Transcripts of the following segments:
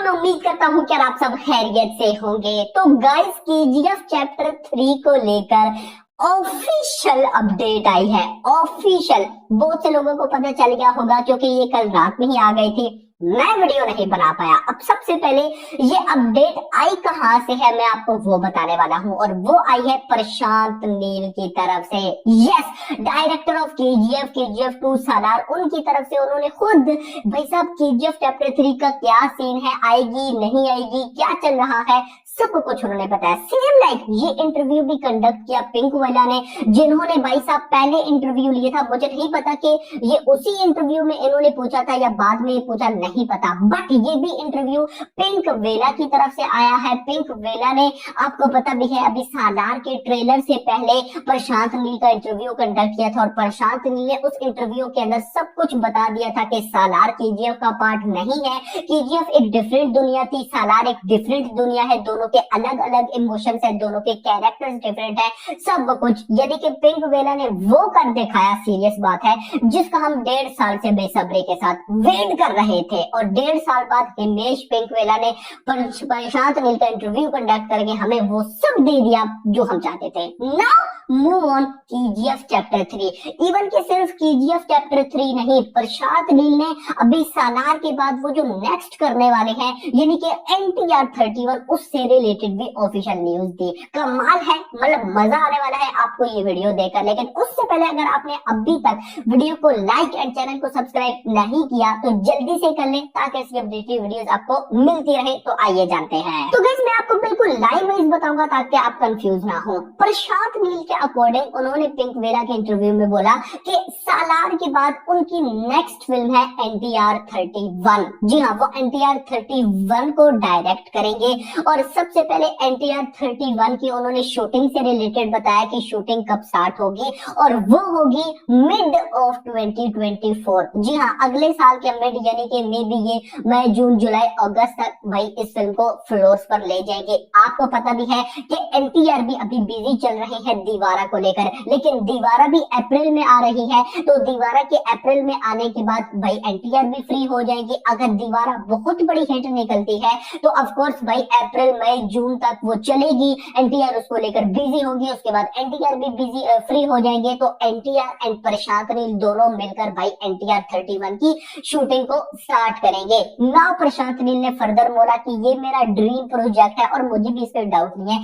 Everyone, उम्मीद करता हूँ कि आप सब खैरियत से होंगे। तो गाइस, केजीएफ चैप्टर 3 को लेकर ऑफिशियल अपडेट आई है। ऑफिशियल बहुत से लोगों को पता चल गया होगा क्योंकि ये कल रात में ही आ गई थी। मैं वीडियो नहीं बना पाया। अब सबसे पहले ये अपडेट आई कहां से है, मैं आपको वो बताने वाला हूं, और वो आई है प्रशांत नील की तरफ से। यस, डायरेक्टर ऑफ केजीएफ 2 सालार, उनकी तरफ से उन्होंने खुद भाई साहब केजीएफ चैप्टर 3 का क्या सीन है, आएगी नहीं आएगी, क्या चल रहा है, सब कुछ उन्होंने बताया। सेम लाइक ये इंटरव्यू भी कंडक्ट किया पिंक वाला ने, जिन्होंने भाई साहब पहले इंटरव्यू लिया था। मुझे नहीं पता कि ये उसी इंटरव्यू में इन्होंने पूछा था या बाद में पूछा, नहीं पता, बट ये भी इंटरव्यू पिंक वेला की तरफ से आया है। पिंक वेला ने, आपको पता भी है, अभी सालार के ट्रेलर से पहले प्रशांत नील का इंटरव्यू कंडक्ट किया था और प्रशांत नील ने उस इंटरव्यू के अंदर सब कुछ बता दिया था कि सालार केजीएफ का पार्ट नहीं है, केजीएफ एक डिफरेंट दुनिया थी, सालार एक डिफरेंट दुनिया है, दोनों के अलग अलग इमोशंस है, दोनों के कैरेक्टर्स डिफरेंट है, सब कुछ। यानी कि पिंक वेला ने वो कर दिखाया। सीरियस बात है जिसका हम 1.5 साल से बेसब्री के साथ वेट कर रहे थे, और 1.5 साल बाद हिमेश पिंक वेला ने प्रशांत नील का इंटरव्यू कंडक्ट करके हमें वो सब दे दिया जो हम चाहते थे। Now move on KGF chapter 3। Even कि सिर्फ केजीएफ चैप्टर 3 नहीं, प्रशांत नील ने अभी सालार के बाद वो जो नेक्स्ट करने वाले हैं, यानी कि NTR 31, उससे रिलेटेड भी ऑफिशियल न्यूज दी। कमाल है, मतलब मजा आने वाला है आपको ये वीडियो देखकर। लेकिन उससे पहले अगर आपने अभी तक वीडियो को लाइक एंड चैनल को सब्सक्राइब नहीं किया तो जल्दी से कर लें ताकि इसकी अपडेटेड वीडियोस आपको मिलती रहे। तो आइए जानते हैं। तो गाइस, मैं आपको बिल्कुल लाइव वाइज बताऊंगा ताकि आप कंफ्यूज ना हो। प्रशांत नील के अकॉर्डिंग उन्होंने पिंक वेला के इंटरव्यू में बोला कि सालार के बाद उनकी नेक्स्ट फिल्म है NTR 31। जी हाँ, वो NTR 31 को डायरेक्ट करेंगे। और सबसे पहले NTR 31 की उन्होंने शूटिंग से रिलेटेड बताया कि शूटिंग कब स्टार्ट होगी, और वो होगी मिड ऑफ 2024। जी हाँ, अगले साल के मिड, यानी कि मे बी ये मई जून जुलाई अगस्त तक भाई इस फिल्म को फ्लोर्स पर ले जाएंगे। आपको पता भी है कि NTR भी अभी बिजी चल रहे हैं दीवारा को लेकर, लेकिन दीवारा भी अप्रैल में आ रही है। तो दीवारा के अप्रैल में आने के बाद भाई NTR भी फ्री हो जाएंगे। अगर दीवारा बहुत बड़ी हिट निकलती है तो ऑफ कोर्स भाई अप्रैल मई जून तक वो चलेगी, NTR उसको लेकर बिजी होगी, उसके बाद NTR भी बिजी फ्री हो जाएंगे। तो NTR एंड प्रशांत नील दोनों मिलकर भाई NTR 31 की शूटिंग को स्टार्ट करेंगे। नाउ प्रशांत नील ने फर्दर बोला कि ये मेरा ड्रीम प्रोजेक्ट है और मुझे भी इस पर डाउट नहीं है।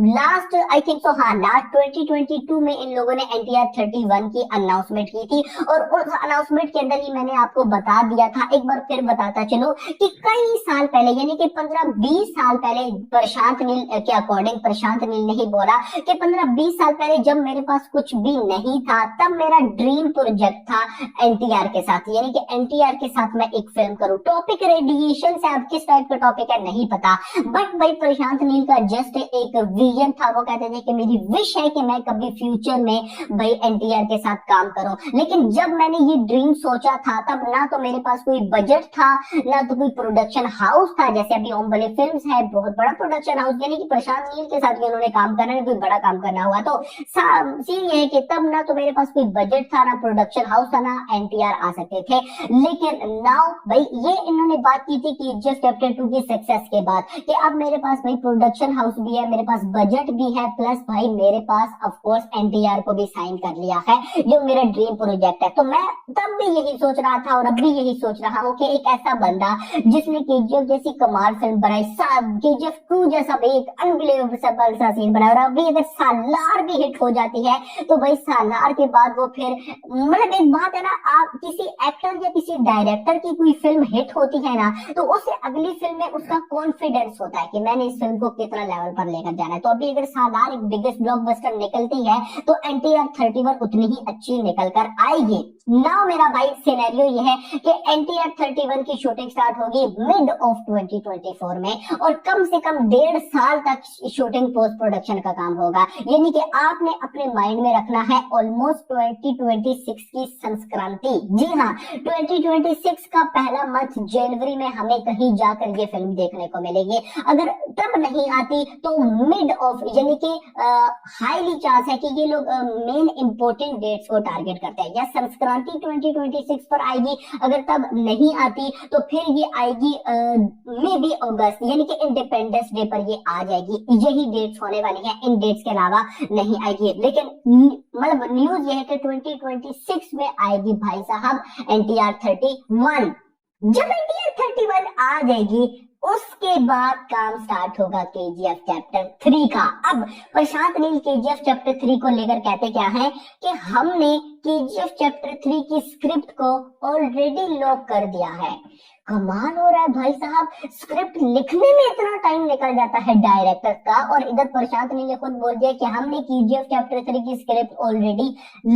लास्ट आई थिंक सो, हाँ, लास्ट 2022 में इन लोगों ने NTR 31 की अनाउंसमेंट की थी, और उस अनाउंसमेंट के अंदर ही मैंने आपको बता दिया था, एक बार फिर बताता चलो, कि कई साल पहले, यानी कि 15-20 साल पहले, प्रशांत नील के अकॉर्डिंग प्रशांत नील ने ही बोला कि 15-20 साल पहले जब मेरे पास कुछ भी नहीं था, तब मेरा ड्रीम प्रोजेक्ट था NTR के साथ, यानी कि NTR के साथ मैं एक फिल्म करूं। टॉपिक रेडिएशन से, अब किस टाइप का टॉपिक है नहीं पता, बट भाई प्रशांत नील का जस्ट एक विजन था। वो कहते थे कि मेरी विश है कि मैं कभी फ्यूचर में भाई NTR के साथ काम करूं। लेकिन जब मैंने ये ड्रीम सोचा था, तब ना तो मेरे पास कोई बजट था, ना तो कोई प्रोडक्शन हाउस था। जैसे अभी ओम बले फिल्म्स है, बहुत बड़ा प्रोडक्शन हाउस, यानी कि प्रशांत नील के साथ उन्होंने काम करना है, कोई बड़ा काम करना हुआ तो सीन ये है कि तब ना तो मेरे पास कोई बजट था, ना प्रोडक्शन हाउस था, ना NTR आ सकते थे। लेकिन नाउ भाई ये इन्होंने बात की थी कि जस्ट चैप्टर 2 की सक्सेस के बाद, कि अब मेरे पास भाई प्रोडक्शन हाउस भी है, मेरे पास बजट भी है, प्लस भाई मेरे पास ऑफ कोर्स NTR को भी साइन कर लिया है, जो मेरा ड्रीम प्रोजेक्ट है। तो मैं तब भी यही सोच रहा था और अब भी यही सोच रहा हूँ कि एक ऐसा बंदा जिसने KGF जैसी कमाल फिल्म बनाई, KGF 2 जैसा भी एक अनबिलीवेबल सा सीन बनाया, और अभी अगर सालार भी हिट हो जाती है तो भाई सालार के बाद वो फिर, मतलब एक बात है ना, आप किसी एक्टर या किसी डायरेक्टर की कोई फिल्म हिट होती है ना, तो उससे अगली फिल्म में उसका कॉन्फिडेंस होता है कि मैंने इस फिल्म को कितना लेवल पर लेकर जाना है। तो अभी अगर सालार एक बिगेस्ट ब्लॉकबस्टर निकलती है तो NTR 31 उतनी ही अच्छी निकल कर आएगी। नाउ मेरा भाई सिनेरियो ये है कि NTR 31 की शूटिंग स्टार्ट होगी मिड ऑफ 2024 में, और कम से कम 1.5 साल तक शूटिंग पोस्ट प्रोडक्शन का काम होगा। यानी कि आपने अपने माइंड में रखना है ऑलमोस्ट 2026 की संक्रांति। जी हाँ, 2026 का पहला मंथ जनवरी में हमें कहीं जाकर ये फिल्म देखने को मिलेगी। अगर तब नहीं आती तो मिड ऑफ, यानी कि हाईली चांस है कि ये लोग मेन इंपोर्टेंट डेट्स को टारगेट करते हैं, या संक्रांति संक्रांति 2026 पर आएगी, अगर तब नहीं आती तो फिर ये आएगी मे बी अगस्त, यानी कि इंडिपेंडेंस डे पर ये आ जाएगी। यही डेट्स होने वाली है, इन डेट्स के अलावा नहीं आएगी। लेकिन मतलब न्यूज ये है कि 2026 में आएगी भाई साहब NTR 31। जब NTR 31 आ जाएगी उसके बाद काम स्टार्ट होगा KGF चैप्टर 3 का। अब प्रशांत नील KGF चैप्टर 3 को लेकर कहते क्या है कि हमने KGF चैप्टर 3 की स्क्रिप्ट को ऑलरेडी लॉक कर दिया है। कमाल हो रहा है भाई साहब, स्क्रिप्ट लिखने में इतना टाइम निकल जाता है डायरेक्टर का, और इधर प्रशांत नील ने खुद बोल दिया कि हमने KGF चैप्टर 3 की स्क्रिप्ट ऑलरेडी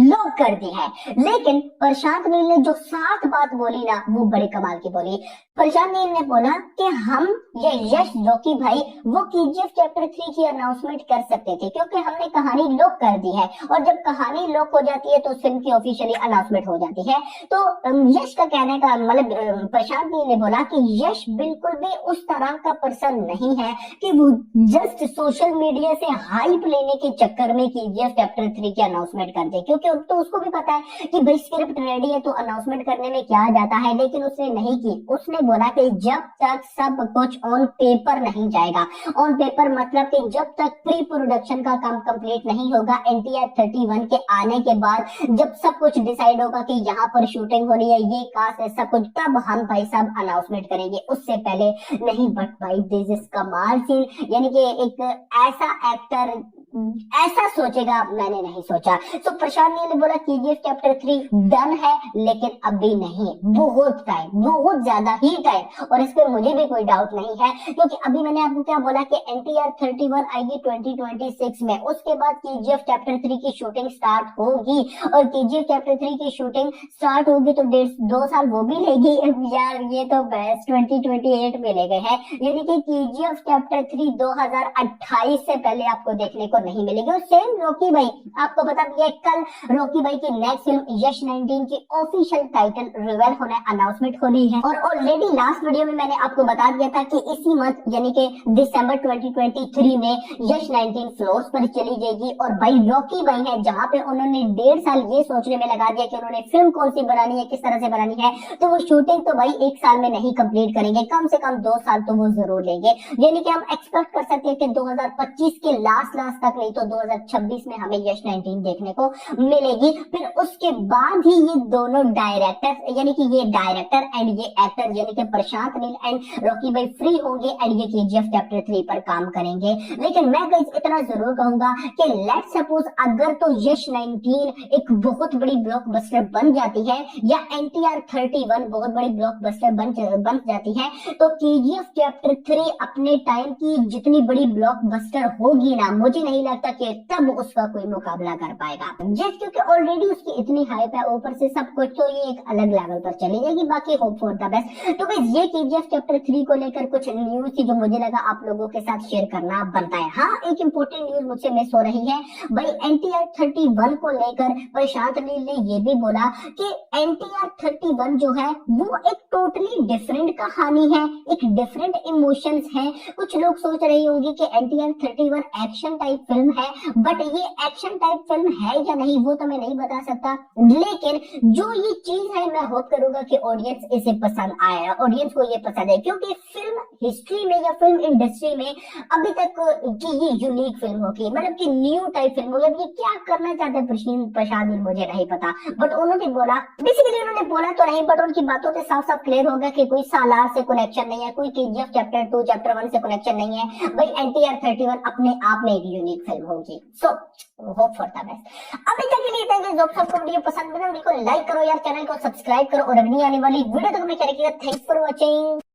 लॉक कर दी है। लेकिन प्रशांत नील ने जो साथ बात बोली ना, वो बड़े कमाल की बोली। प्रशांत नील ने बोला कि हम ये यश जोकी भाई वो KGF चैप्टर 3 की अनाउंसमेंट कर सकते थे, क्योंकि हमने कहानी लॉक कर दी है, और जब कहानी लॉक हो जाती है तो फिल्म की ऑफिशियली अनाउंसमेंट हो जाती है। तो यश का कहने का मतलब प्रशांत ने बोला कि यश बिल्कुल भी उस तरह का पर्सन नहीं है कि वो जस्ट सोशल मीडिया से हाइप लेने के चक्कर में KGF चैप्टर 3 की अनाउंसमेंट कर दे, क्योंकि तो उसको भी पता है कि भाई स्क्रिप्ट रेडी है तो अनाउंसमेंट करने में क्या जाता है। लेकिन उसने नहीं की, उसने बोला कि जब तक सब कुछ ऑन पेपर नहीं जाएगा, ऑन पेपर मतलब कि जब तक प्री प्रोडक्शन का काम कंप्लीट नहीं होगा, NTR 31 के आने के बाद जब सब कुछ डिसाइड होगा कि यहाँ पर शूटिंग हो रही है, ये कास्ट है, सब कुछ, तब हम भाई साहब अनाउंसमेंट करेंगे, उससे पहले नहीं। बट भाई दिस इज कमाल सीन, यानी कि एक ऐसा एक्टर ऐसा सोचेगा मैंने नहीं सोचा। तो प्रशांत नील ने बोला KGF चैप्टर 3 डन है, लेकिन अभी नहीं, बहुत टाइम, बहुत ज्यादा ही टाइम, और इस पर मुझे भी कोई डाउट नहीं है, क्योंकि अभी मैंने आपको क्या बोला कि NTR 31 आएगी 2026 में, उसके बाद KGF चैप्टर 3 की शूटिंग स्टार्ट होगी, और KGF चैप्टर 3 की शूटिंग स्टार्ट होगी तो 2 साल वो भी लेगी यार, ये तो बेस्ट 2028 में ले गए हैं, यानी कि KGF चैप्टर 3 2028 से पहले आपको देखने को नहीं मिलेगी। और सेम रॉकी भाई, आपको बता दिया कल रॉकी भाई की नेक्स्ट फिल्म यश 19 की ऑफिशियल टाइटल रिवील होने अनाउंसमेंट हो रही है, और ऑलरेडी लास्ट वीडियो में मैंने आपको बता दिया था कि इसी मंथ यानी कि दिसंबर 2023 में यश 19 फ्लोर्स पर चली जाएगी। और भाई रॉकी भाई है जहां पे उन्होंने 1.5 साल ये सोचने में लगा दिया कि उन्होंने फिल्म कौन सी बनानी है, किस तरह से बनानी है, तो वो शूटिंग तो भाई 1 साल में नहीं कंप्लीट करेंगे, कम से कम 2 साल तो वो जरूर लेंगे। यानी कि हम एक्सपेक्ट कर सकते हैं कि 2025 के लास्ट तक, नहीं तो 2026 में हमें यश 19 देखने को मिलेगी। फिर उसके बाद ही ये दोनों डायरेक्टर, यानी कि ये डायरेक्टर एंड ये एक्टर, यानी कि प्रशांत नील एंड रॉकी भाई फ्री होंगे एंड ये KGF चैप्टर 3 पर काम करेंगे। लेकिन मैं गाइस इतना जरूर कहूंगा कि लेट्स सपोज अगर तो यश 19 एक बहुत बड़ी ब्लॉकबस्टर बन जाती है, या NTR 31 बहुत बड़ी ब्लॉकबस्टर बन जाती है, तो KGF चैप्टर 3 अपने टाइम की जितनी बड़ी ब्लॉकबस्टर होगी ना, मुझे नहीं लगता कि तब उसका कोई मुकाबला कर पाएगा, जस्ट क्योंकि ऑलरेडी उसकी इतनी हाइप है, ऊपर से सब कुछ, तो ये एक अलग लेवल पर चली जाएगी। बाकी होप फॉर द बेस्ट। तो गाइस ये KGF चैप्टर 3 को लेकर कुछ न्यूज थी जो मुझे लगा आप लोगों के साथ शेयर करना बनता है। हाँ, एक इंपॉर्टेंट न्यूज मुझसे मिस हो रही है भाई, NTR 31 को लेकर प्रशांत नील ने ये भी बोला कि NTR 31 जो है वो एक टोटली डिफरेंट कहानी है, एक डिफरेंट इमोशंस है। कुछ लोग सोच रहे होंगे कि NTR 31 एक्शन टाइप फिल्म है, बट ये एक्शन टाइप फिल्म है या नहीं वो तो मैं नहीं बता सकता, लेकिन जो ये चीज है मैं होप करूंगा कि ऑडियंस इसे पसंद आया, ऑडियंस को ये पसंद है, क्योंकि फिल्म हिस्ट्री में या फिल्म इंडस्ट्री में अभी तक की ये यूनिक फिल्म होगी, मतलब कि न्यू टाइप फिल्म होगी। अब ये क्या करना चाहते हैं प्रशांत नील मुझे नहीं पता, बट उन्होंने बोला, बेसिकली उन्होंने बोला तो नहीं, बट उनकी बातों से साफ साफ क्लियर होगा कि कोई सालार से कनेक्शन नहीं है, कोई KGF चैप्टर 2 चैप्टर 1 से कनेक्शन नहीं है भाई। NTR 31 अपने आप में एक यूनिक फिल्म होगी। So hope for the best. अभी तक के लिए थैंक यू। जब सबको वीडियो पसंद बना वीडियो को लाइक करो यार, चैनल को सब्सक्राइब करो, और अगली आने वाली वीडियो तक मैं क्या रखिएगा। Thanks for watching.